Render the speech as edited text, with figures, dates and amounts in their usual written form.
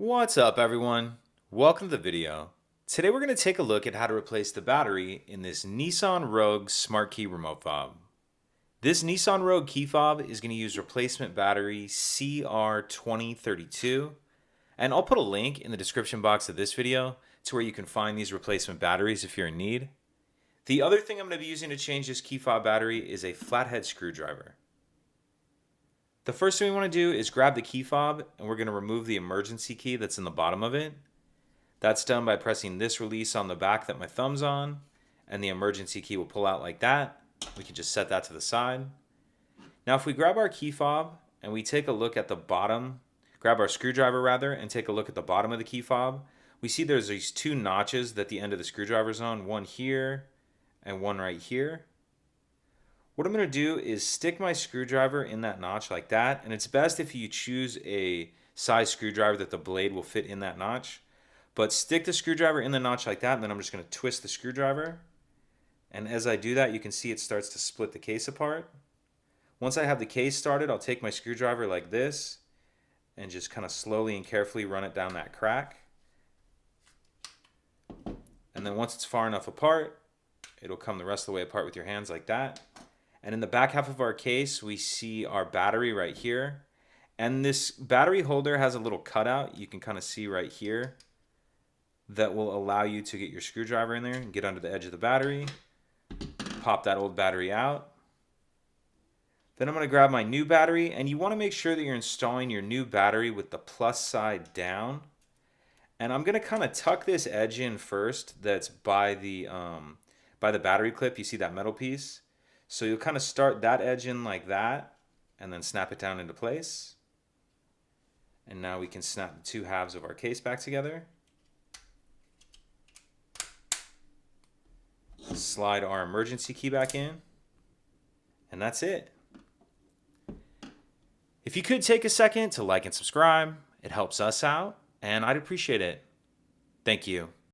What's up, everyone? Welcome to the video. Today we're going to take a look at how to replace the battery in this Nissan Rogue Smart Key remote fob. This Nissan Rogue key fob is going to use replacement battery CR2032, and I'll put a link in the description box of this video to where you can find these replacement batteries if you're in need. The other thing I'm going to be using to change this key fob battery is a flathead screwdriver. The first thing we want to do is grab the key fob, and we're going to remove the emergency key that's in the bottom of it. That's done by pressing this release on the back that my thumb's on, and the emergency key will pull out like that. We can just set that to the side. Now if we grab our key fob and we take a look at the bottom, grab our screwdriver rather, and take a look at the bottom of the key fob, we see there's these two notches that the end of the screwdriver's on, one here and one right here. What I'm going to do is stick my screwdriver in that notch like that, and it's best if you choose a size screwdriver that the blade will fit in that notch. But stick the screwdriver in the notch like that, and then I'm just going to twist the screwdriver. And as I do that, you can see it starts to split the case apart. Once I have the case started, I'll take my screwdriver like this and just kind of slowly and carefully run it down that crack. And then once it's far enough apart, it'll come the rest of the way apart with your hands like that. And in the back half of our case, we see our battery right here. And this battery holder has a little cutout you can kind of see right here that will allow you to get your screwdriver in there and get under the edge of the battery. Pop that old battery out. Then I'm going to grab my new battery, and you want to make sure that you're installing your new battery with the plus side down. And I'm going to kind of tuck this edge in first that's by the battery clip. You see that metal piece? So you'll kind of start that edge in like that and then snap it down into place. And now we can snap the two halves of our case back together. Slide our emergency key back in. And that's it. If you could take a second to like and subscribe, it helps us out and I'd appreciate it. Thank you.